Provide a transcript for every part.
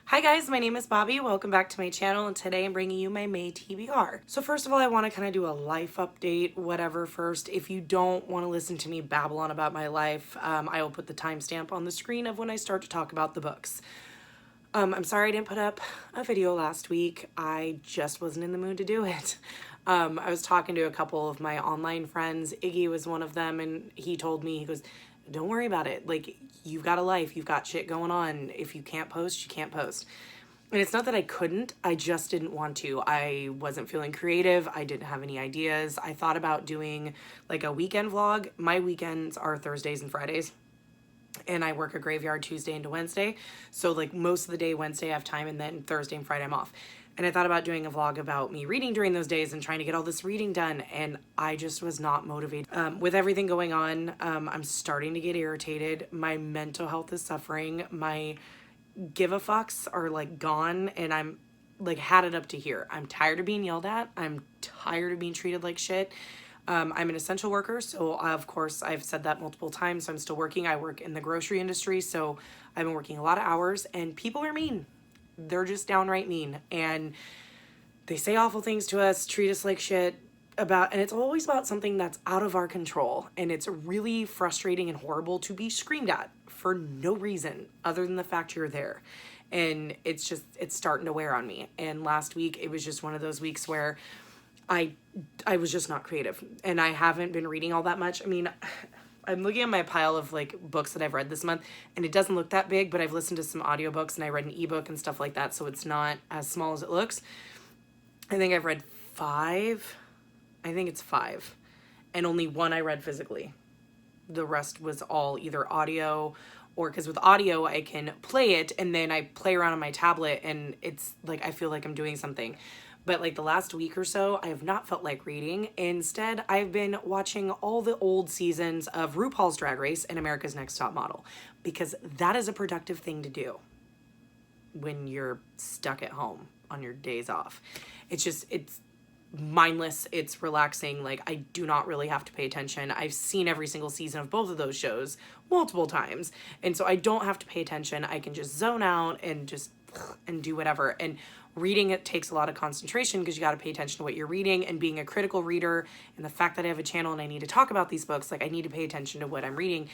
Hi guys, my name is Bobby. Welcome back to my channel, and today I'm bringing you my May TBR. So first of all, I want to kind of do a life update, whatever first. If you don't want to listen to me babble on about my life, I will put the timestamp on the screen of when I start to talk about the books. I'm sorry I didn't put up a video last week. I just wasn't in the mood to do it. I was talking to a couple of my online friends. Iggy was one of them, and he told me, he goes, don't worry about it. Like, you've got a life, you've got shit going on. If you can't post, you can't post. And it's not that I couldn't, I just didn't want to. I wasn't feeling creative. I didn't have any ideas. I thought about doing like a weekend vlog. My weekends are Thursdays and Fridays, and I work a graveyard Tuesday into Wednesday. So like most of the day Wednesday I have time, and then Thursday and Friday I'm off. And I thought about doing a vlog about me reading during those days and trying to get all this reading done, and I just was not motivated. With everything going on, I'm starting to get irritated. My mental health is suffering. My give a fucks are like gone, and I'm like had it up to here. I'm tired of being yelled at. I'm tired of being treated like shit. I'm an essential worker, so of course I've said that multiple times. So I'm still working. I work in the grocery industry, so I've been working a lot of hours, and people are mean. They're just downright mean, and they say awful things to us, treat us like shit and it's always about something that's out of our control, and it's really frustrating and horrible to be screamed at for no reason other than the fact you're there. And it's starting to wear on me. And last week it was just one of those weeks where I was just not creative, and I haven't been reading all that much. I mean, I'm looking at my pile of like books that I've read this month, and it doesn't look that big, but I've listened to some audiobooks and I read an ebook and stuff like that, so it's not as small as it looks. I think I've read 5. I think it's 5. And only one I read physically. The rest was all either audio, or because with audio I can play it and then I play around on my tablet and it's like I feel like I'm doing something. But like the last week or so, I have not felt like reading. Instead, I've been watching all the old seasons of RuPaul's Drag Race and America's Next Top Model, because that is a productive thing to do when you're stuck at home on your days off. It's mindless, it's relaxing. Like, I do not really have to pay attention. I've seen every single season of both of those shows multiple times, and so I don't have to pay attention. I can just zone out and do whatever. And reading, it takes a lot of concentration because you got to pay attention to what you're reading, and being a critical reader, and the fact that I have a channel and I need to talk about these books, like I need to pay attention to what I'm reading,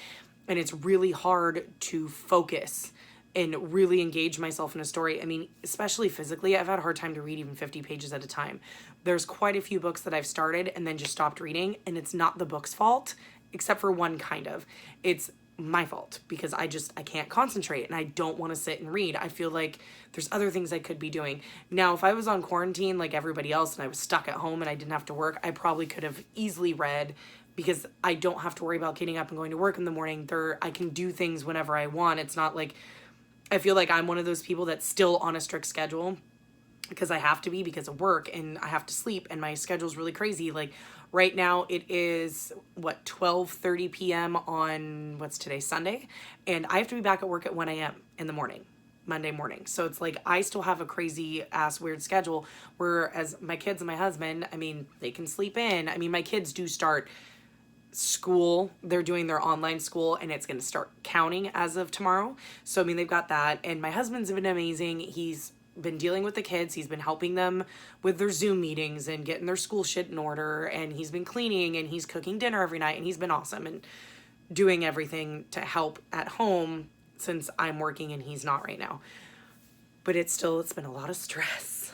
and it's really hard to focus and really engage myself in a story. I mean, especially physically, I've had a hard time to read even 50 pages at a time. There's quite a few books that I've started and then just stopped reading, and it's not the book's fault, except for one kind of. It's my fault because I can't concentrate and I don't want to sit and read. I feel like there's other things I could be doing. Now, if I was on quarantine like everybody else and I was stuck at home and I didn't have to work, I probably could have easily read, because I don't have to worry about getting up and going to work in the morning. I can do things whenever I want. It's not like, I feel like I'm one of those people that's still on a strict schedule because I have to be, because of work, and I have to sleep, and my schedule's really crazy. Like right now it is 12:30 p.m. on, what's today, Sunday, and I have to be back at work at 1 a.m. in the morning, Monday morning. So it's like I still have a crazy ass weird schedule, whereas my kids and my husband, I mean, they can sleep in. I mean, my kids do start school. They're doing their online school, and it's going to start counting as of tomorrow. So I mean, they've got that. And my husband's been amazing. He's been dealing with the kids. He's been helping them with their Zoom meetings and getting their school shit in order, and he's been cleaning, and he's cooking dinner every night, and he's been awesome and doing everything to help at home since I'm working and he's not right now. But it's been a lot of stress.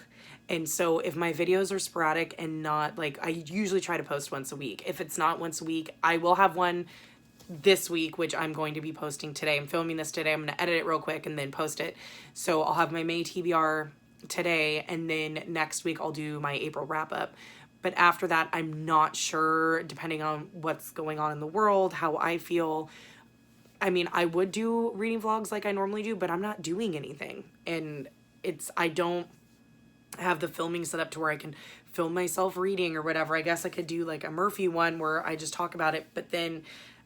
And so if my videos are sporadic and not like, I usually try to post once a week. If it's not once a week, I will have one this week, which I'm going to be posting today. I'm filming this today. I'm going to edit it real quick and then post it. So I'll have my May TBR today, and then next week I'll do my April wrap up. But after that, I'm not sure, depending on what's going on in the world, how I feel. I mean, I would do reading vlogs like I normally do, but I'm not doing anything. And I don't have the filming set up to where I can film myself reading or whatever. I guess I could do like a Murphy one where I just talk about it, but then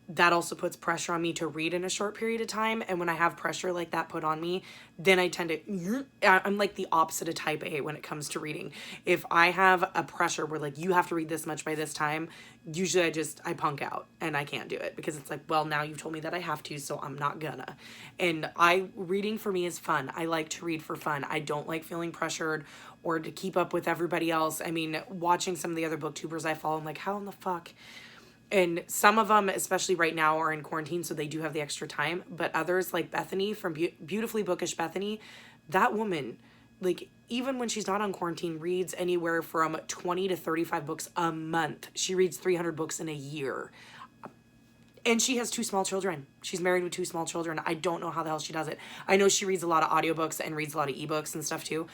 that also puts pressure on me to read in a short period of time. And when I have pressure like that put on me, then I tend to, I'm like the opposite of type A when it comes to reading. If I have a pressure where like, you have to read this much by this time, usually I punk out and I can't do it because it's like, well, now you've told me that I have to, so I'm not gonna. And reading for me is fun. I like to read for fun. I don't like feeling pressured or to keep up with everybody else. I mean, watching some of the other booktubers I follow, I'm like, how in the fuck? And some of them, especially right now, are in quarantine, so they do have the extra time. But others, like Bethany from Beautifully Bookish Bethany, that woman, like, even when she's not on quarantine, reads anywhere from 20 to 35 books a month. She reads 300 books in a year. And she has 2 small children. She's married with 2 small children. I don't know how the hell she does it. I know she reads a lot of audiobooks and reads a lot of ebooks and stuff too.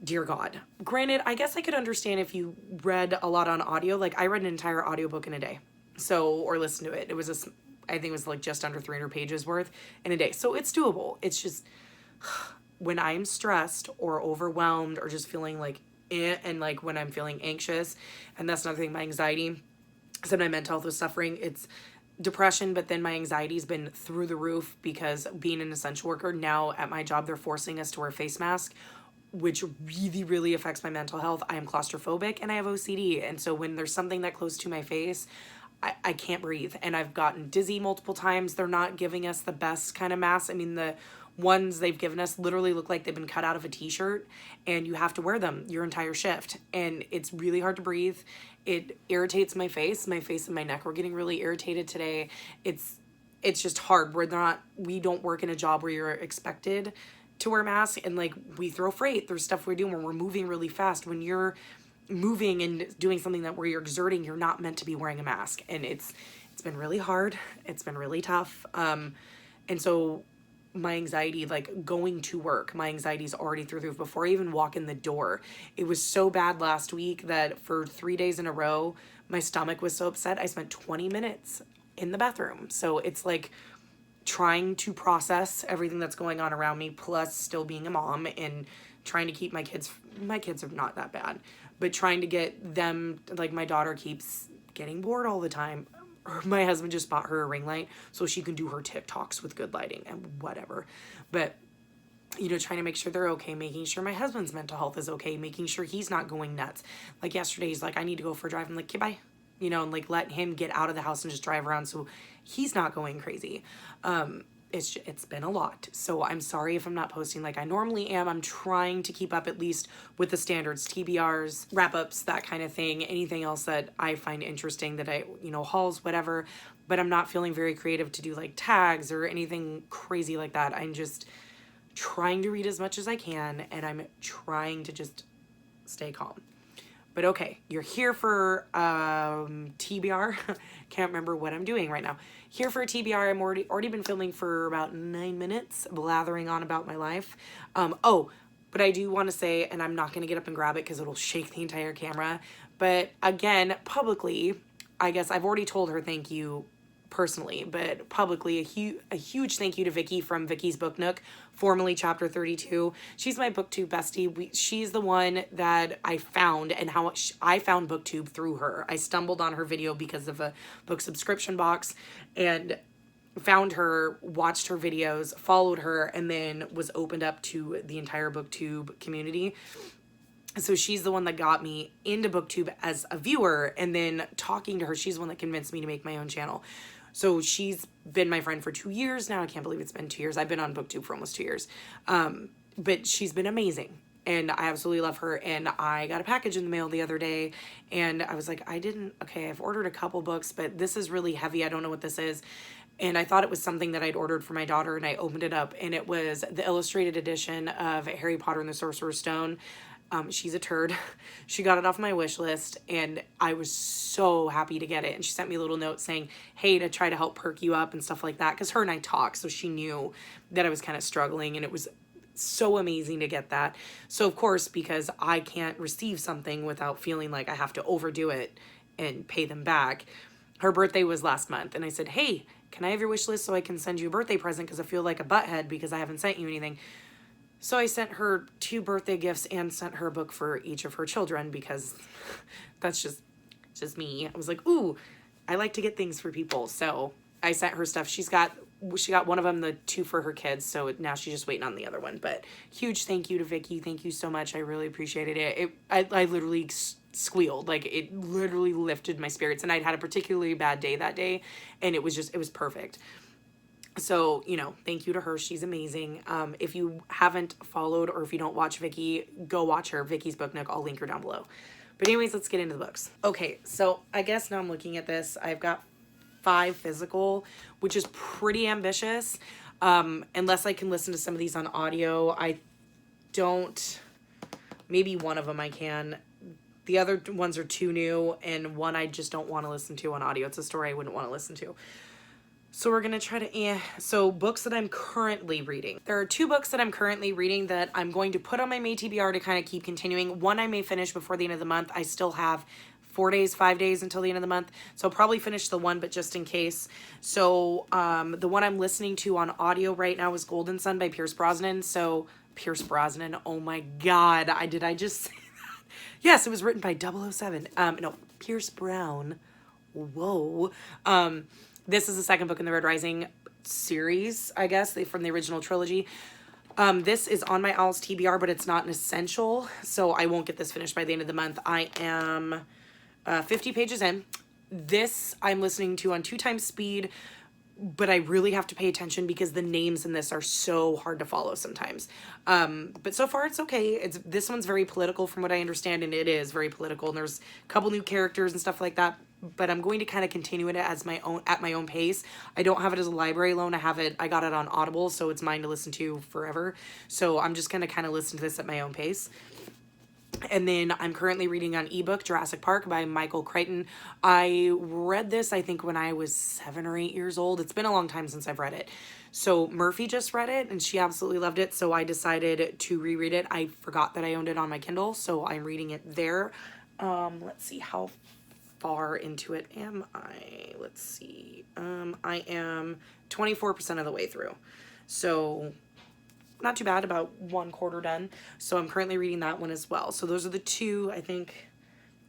Dear God. Granted, I guess I could understand if you read a lot on audio. Like, I read an entire audiobook in a day. So, or listened to it. It was I think it was like just under 300 pages worth in a day. So it's doable. It's just when I'm stressed or overwhelmed or just feeling like and like when I'm feeling anxious, and that's another thing, my anxiety, so my mental health was suffering. It's depression, but then my anxiety's been through the roof because being an essential worker, now at my job, they're forcing us to wear face masks, which really, really affects my mental health. I am claustrophobic and I have OCD. And so when there's something that close to my face, I can't breathe. And I've gotten dizzy multiple times. They're not giving us the best kind of masks. I mean, the ones they've given us literally look like they've been cut out of a t-shirt, and you have to wear them your entire shift. And it's really hard to breathe. It irritates my face. My face and my neck were getting really irritated today. It's just hard. We don't work in a job where you're expected to wear masks, and like we throw freight. There's stuff we're doing where we're moving really fast. When you're moving and doing something that where you're exerting, you're not meant to be wearing a mask. And it's been really hard. It's been really tough. And so my anxiety, like going to work, my anxiety is already through the roof before I even walk in the door. It was so bad last week that for 3 days in a row, my stomach was so upset. I spent 20 minutes in the bathroom. So it's like trying to process everything that's going on around me, plus still being a mom and trying to keep my kids are not that bad, but trying to get them, like my daughter keeps getting bored all the time. My husband just bought her a ring light so she can do her TikToks with good lighting and whatever. But, you know, trying to make sure they're okay, making sure my husband's mental health is okay, making sure he's not going nuts. Like yesterday, he's like, I need to go for a drive. I'm like, okay, bye. You know, and like let him get out of the house and just drive around so he's not going crazy. It's been a lot. So I'm sorry if I'm not posting like I normally am. I'm trying to keep up at least with the standards, TBRs, wrap-ups, that kind of thing. Anything else that I find interesting that hauls, whatever. But I'm not feeling very creative to do like tags or anything crazy like that. I'm just trying to read as much as I can, and I'm trying to just stay calm. But okay, you're here for TBR. Can't remember what I'm doing right now. Here for a TBR. I'm already been filming for about 9 minutes, blathering on about my life. But I do want to say, and I'm not going to get up and grab it because it'll shake the entire camera. But again, publicly, I guess I've already told her thank you personally, but publicly, a huge thank you to Vicki from Vicki's Book Nook, formerly Chapter 32. She's my BookTube bestie. She's the one that I found, and how I found BookTube through her. I stumbled on her video because of a book subscription box, and found her, watched her videos, followed her, and then was opened up to the entire BookTube community. So she's the one that got me into BookTube as a viewer, and then talking to her, she's the one that convinced me to make my own channel. So she's been my friend for 2 years now. I can't believe it's been 2 years. I've been on BookTube for almost 2 years. But she's been amazing, and I absolutely love her. And I got a package in the mail the other day, and I was like, I've ordered a couple books, but this is really heavy. I don't know what this is. And I thought it was something that I'd ordered for my daughter, and I opened it up, and it was the illustrated edition of Harry Potter and the Sorcerer's Stone. She's a turd. She got it off my wish list, and I was so happy to get it. And she sent me a little note saying, hey, to try to help perk you up and stuff like that, because her and I talk, so she knew that I was kind of struggling, and it was so amazing to get that. So of course, because I can't receive something without feeling like I have to overdo it and pay them back, her birthday was last month, and I said, hey, can I have your wish list so I can send you a birthday present, because I feel like a butthead because I haven't sent you anything. So I sent her 2 birthday gifts and sent her a book for each of her children, because that's just me. I was like, ooh, I like to get things for people. So I sent her stuff. She got one of them, the two for her kids. So now she's just waiting on the other one. But huge thank you to Vicki. Thank you so much. I really appreciated it. I literally squealed. Like, it literally lifted my spirits. And I'd had a particularly bad day that day. And it was perfect. So, you know, thank you to her. She's amazing. If you haven't followed or if you don't watch Vicki, go watch her. Vicki's Book Nook. I'll link her down below. But anyways, let's get into the books. Okay, so I guess now I'm looking at this. I've got 5 physical, which is pretty ambitious. Unless I can listen to some of these on audio. I don't. Maybe one of them I can. The other ones are too new, and one I just don't want to listen to on audio. It's a story I wouldn't want to listen to. So we're going to try to, so books that I'm currently reading. There are 2 books that I'm currently reading that I'm going to put on my May TBR to kind of keep continuing. One I may finish before the end of the month. I still have 5 days until the end of the month. So I'll probably finish the one, but just in case. So the one I'm listening to on audio right now is Golden Sun by Pierce Brosnan. So Pierce Brosnan, oh my God. Did I just say that? Yes, it was written by 007. No, Pierce Brown. Whoa. This is the second book in the Red Rising series, I guess, from the original trilogy. This is on my Owls TBR, but it's not an essential, so I won't get this finished by the end of the month. I am 50 pages in. This I'm listening to on 2 times speed, but I really have to pay attention because the names in this are so hard to follow sometimes. But so far it's okay. This one's very political from what I understand, and it is very political, and there's a couple new characters and stuff like that. But I'm going to kind of continue it as at my own pace. I don't have it as a library loan. I got it on Audible, so it's mine to listen to forever. So I'm just going to kind of listen to this at my own pace. And then I'm currently reading on ebook Jurassic Park by Michael Crichton. I read this, I think, when I was 7 or 8 years old. It's been a long time since I've read it. So Murphy just read it, and she absolutely loved it, so I decided to reread it. I forgot that I owned it on my Kindle, so I'm reading it there. Let's see, how far into it am I? Let's see. I am 24% of the way through. So not too bad, about 1/4 done. So I'm currently reading that one as well. So those are the 2, I think,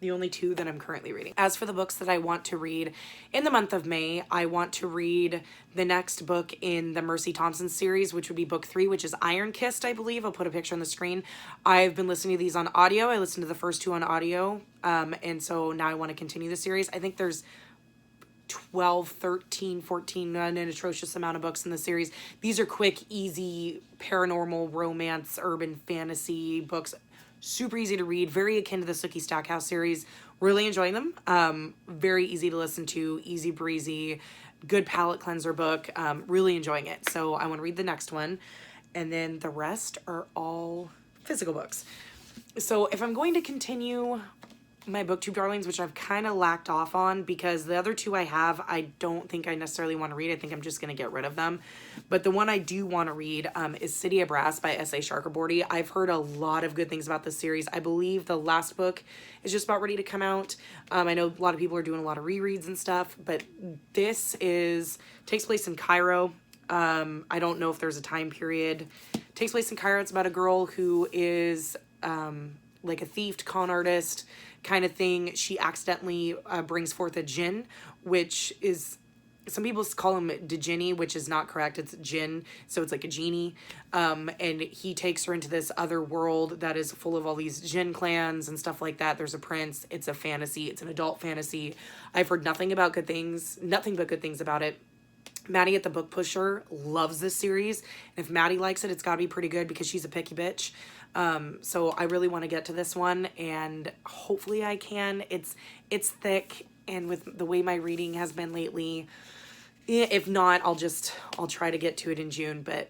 the only 2 that I'm currently reading. As for the books that I want to read in the month of May, I want to read the next book in the Mercy Thompson series, which would be book 3, which is Iron Kissed, I believe. I'll put a picture on the screen. I've been listening to these on audio. I listened to the first 2 on audio. And so now I want to continue the series. I think there's 12, 13, 14, an atrocious amount of books in the series. These are quick, easy, paranormal, romance, urban fantasy books. Super easy to read, very akin to the Sookie Stackhouse series. Really enjoying them. Very easy to listen to, easy breezy, good palate cleanser book. Really enjoying it. So I want to read the next one. And then the rest are all physical books. So if I'm going to continue my booktube darlings, which I've kind of lacked off on because the other 2 I have, I don't think I necessarily want to read. I think I'm just going to get rid of them. But the one I do want to read is City of Brass by S.A. Sharkaborty. I've heard a lot of good things about this series. I believe the last book is just about ready to come out. I know a lot of people are doing a lot of rereads and stuff, but this takes place in Cairo. I don't know if there's a time period. It takes place in Cairo. It's about a girl who is like a thief, con artist kind of thing. She accidentally brings forth a djinn, which is, some people call him djinni, which is not correct. It's jinn, so it's like a genie. And he takes her into this other world that is full of all these jinn clans and stuff like that. There's a prince. It's a fantasy. It's an adult fantasy. I've heard nothing but good things about it. Maddie at the Book Pusher loves this series. And if Maddie likes it, it's got to be pretty good because she's a picky bitch. So I really want to get to this one, and hopefully I can. It's thick, and with the way my reading has been lately, if not, I'll try to get to it in June, but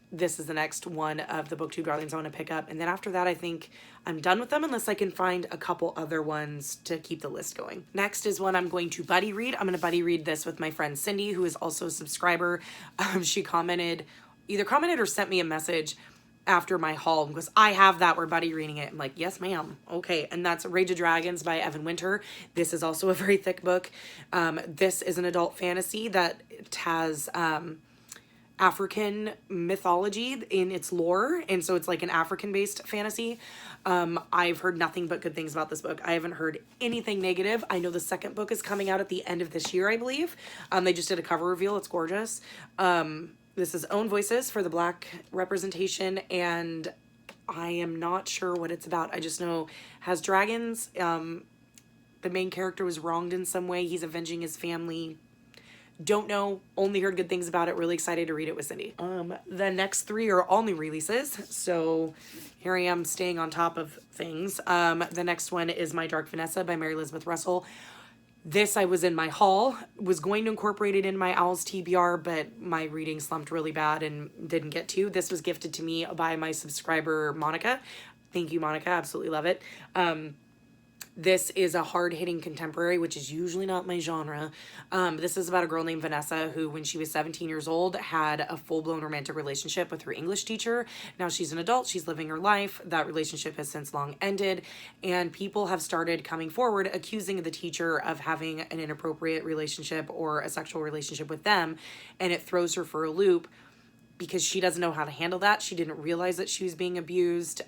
this is the next one of the booktube darlings I want to pick up. And then after that, I think I'm done with them unless I can find a couple other ones to keep the list going. Next is one I'm going to buddy read. I'm going to buddy read this with my friend Cindy, who is also a subscriber. She either commented or sent me a message after my haul because I have that, we're buddy reading it. I'm like, yes ma'am, okay. And that's Rage of Dragons by Evan Winter. This is also a very thick book. This is an adult fantasy that has African mythology in its lore, and so it's like an African-based fantasy. I've heard nothing but good things about this book. I haven't heard anything negative. I know the second book is coming out at the end of this year, I believe. They just did a cover reveal. It's gorgeous. This is Own Voices for the Black representation, and I am not sure what it's about. I just know it has dragons. The main character was wronged in some way. He's avenging his family. Don't know, only heard good things about it. Really excited to read it with Cindy. The next 3 are all new releases, so here I am staying on top of things. The next one is My Dark Vanessa by Mary Elizabeth Russell. This I was in my haul, was going to incorporate it in my Owls TBR, but my reading slumped really bad and didn't get to. This was gifted to me by my subscriber, Monica. Thank you, Monica. Absolutely love it. This is a hard-hitting contemporary, which is usually not my genre. This is about a girl named Vanessa who, when she was 17 years old, had a full-blown romantic relationship with her English teacher. Now she's an adult. She's living her life. That relationship has since long ended, and people have started coming forward accusing the teacher of having an inappropriate relationship or a sexual relationship with them, and it throws her for a loop because she doesn't know how to handle that. She didn't realize that she was being abused.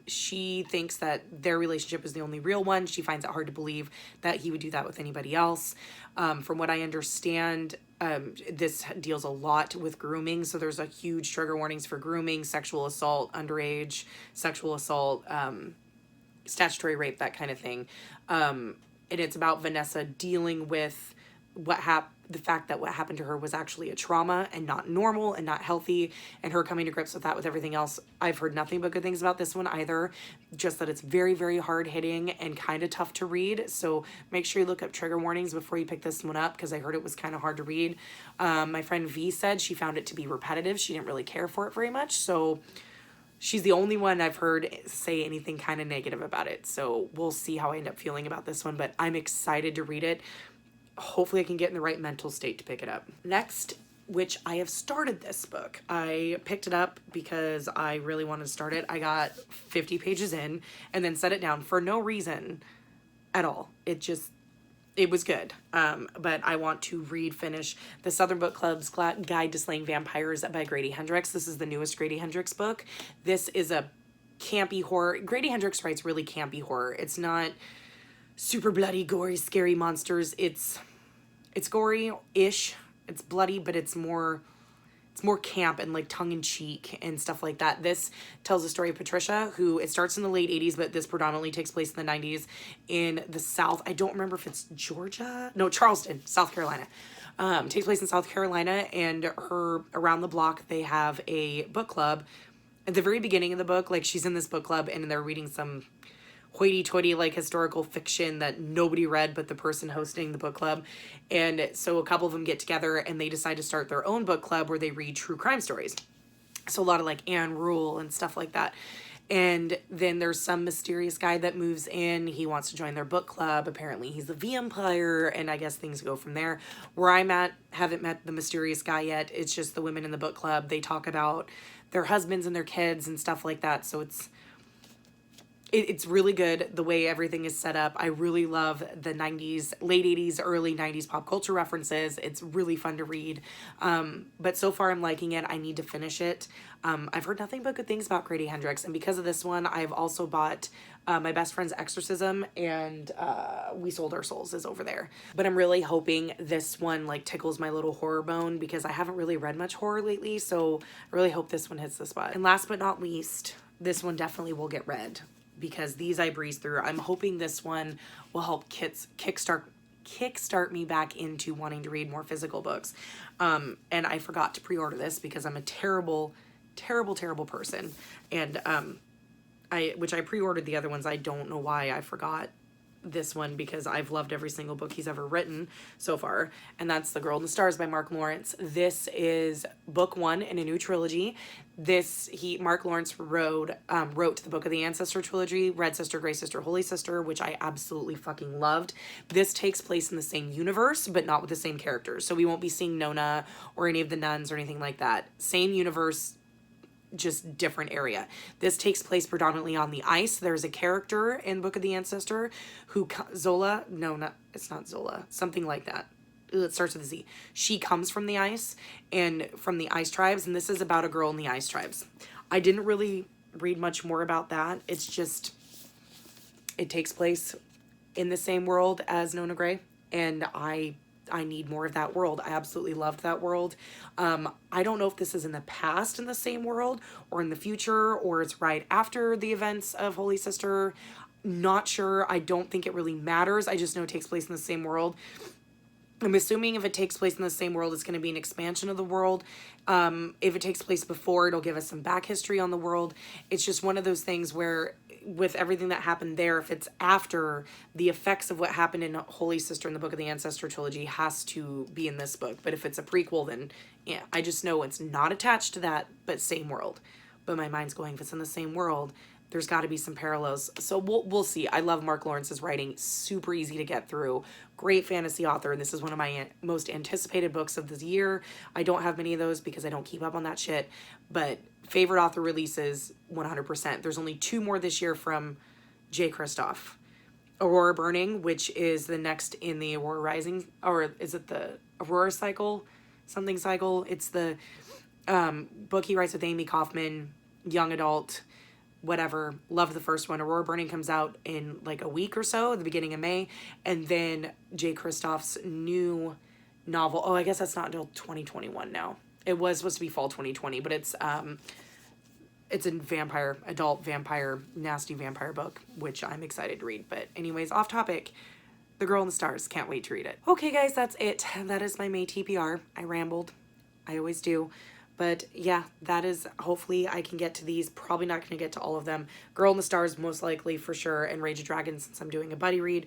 She thinks that their relationship is the only real one. She finds it hard to believe that he would do that with anybody else. From what I understand, this deals a lot with grooming. So there's a huge trigger warnings for grooming, sexual assault, underage sexual assault, statutory rape, that kind of thing. And it's about Vanessa dealing with the fact that what happened to her was actually a trauma and not normal and not healthy, and her coming to grips with that with everything else. I've heard nothing but good things about this one either, just that it's very, very hard hitting and kind of tough to read. So make sure you look up trigger warnings before you pick this one up, because I heard it was kind of hard to read. My friend V said she found it to be repetitive. She didn't really care for it very much. So she's the only one I've heard say anything kind of negative about it. So we'll see how I end up feeling about this one, but I'm excited to read it. Hopefully I can get in the right mental state to pick it up. Next, which I have started this book. I picked it up because I really wanted to start it. I got 50 pages in and then set it down for no reason at all. It was good. But I want to finish the Southern Book Club's Guide to Slaying Vampires by Grady Hendrix. This is the newest Grady Hendrix book. This is a campy horror. Grady Hendrix writes really campy horror. It's not super bloody, gory, scary monsters. It's gory-ish. It's bloody, but it's more camp and like tongue-in-cheek and stuff like that. This tells the story of Patricia, who, it starts in the late 80s, but this predominantly takes place in the 90s in the South. I don't remember if it's Georgia. No, Charleston, South Carolina. Takes place in South Carolina, and her, around the block, they have a book club. At the very beginning of the book, like, she's in this book club and they're reading some hoity-toity like historical fiction that nobody read but the person hosting the book club. And so a couple of them get together and they decide to start their own book club where they read true crime stories. So a lot of like Anne Rule and stuff like that. And then there's some mysterious guy that moves in. He wants to join their book club. Apparently he's a vampire, and I guess things go from there. Where I'm at, haven't met the mysterious guy yet. It's just the women in the book club. They talk about their husbands and their kids and stuff like that. So it's really good the way everything is set up. I really love the 90s, late 80s, early 90s pop culture references. It's really fun to read. But so far I'm liking it. I need to finish it. I've heard nothing but good things about Grady Hendrix. And because of this one, I've also bought My Best Friend's Exorcism, and We Sold Our Souls is over there. But I'm really hoping this one like tickles my little horror bone, because I haven't really read much horror lately. So I really hope this one hits the spot. And last but not least, this one definitely will get read, because these I breeze through. I'm hoping this one will help kickstart me back into wanting to read more physical books. And I forgot to pre-order this because I'm a terrible, terrible, terrible person. And which I pre-ordered the other ones. I don't know why I forgot this one, because I've loved every single book he's ever written so far, and that's The Girl in the Stars by Mark Lawrence. This is book 1 in a new trilogy. Mark Lawrence wrote the Book of the Ancestor trilogy, Red Sister, Grey Sister, Holy Sister, which I absolutely fucking loved. This takes place in the same universe, but not with the same characters. So we won't be seeing Nona or any of the nuns or anything like that. Same universe, just different area. This takes place predominantly on the ice. There's a character in Book of the Ancestor who it's not Zola, something like that. it starts with a Z. She comes from the ice and from the ice tribes, and this is about a girl in the ice tribes. I didn't really read much more about that. It's just, it takes place in the same world as Nona Gray, and I need more of that world. I absolutely loved that world. I don't know if this is in the past in the same world or in the future, or it's right after the events of Holy Sister. Not sure. I don't think it really matters. I just know it takes place in the same world. I'm assuming if it takes place in the same world, it's going to be an expansion of the world. If it takes place before, it'll give us some back history on the world. It's just one of those things where with everything that happened there, if it's after, the effects of what happened in Holy Sister in the Book of the Ancestor trilogy has to be in this book. But if it's a prequel, then yeah, I just know it's not attached to that, but same world. But my mind's going, if it's in the same world, there's got to be some parallels. So we'll see. I love Mark Lawrence's writing. Super easy to get through. Great fantasy author. And this is one of my most anticipated books of this year. I don't have many of those because I don't keep up on that shit. But favorite author releases, 100%. There's only 2 more this year from J. Kristoff. Aurora Burning, which is the next in the Aurora Rising, or is it the Aurora Cycle? Something Cycle. It's the book he writes with Amy Kaufman, young adult, whatever. Love the first one. Aurora Burning comes out in like a week or so, at the beginning of May. And then J. Kristoff's new novel. Oh, I guess that's not until 2021 now. It was supposed to be fall 2020, but it's a adult vampire, nasty vampire book, which I'm excited to read. But anyways, off topic. The Girl in the Stars. Can't wait to read it. Okay, guys, that's it. That is my May TBR. I rambled. I always do. But yeah, that is, hopefully I can get to these. Probably not going to get to all of them. Girl in the Stars, most likely for sure. And Rage of Dragons, since I'm doing a buddy read.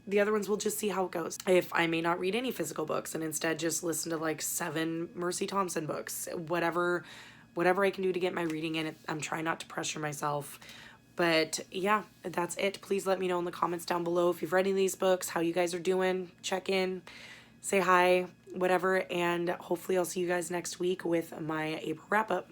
The other ones, we'll just see how it goes. If I may not read any physical books and instead just listen to like 7 Mercy Thompson books. Whatever I can do to get my reading in. I'm trying not to pressure myself. But yeah, that's it. Please let me know in the comments down below if you've read any of these books, how you guys are doing. Check in, say hi, whatever. And hopefully I'll see you guys next week with my April wrap up.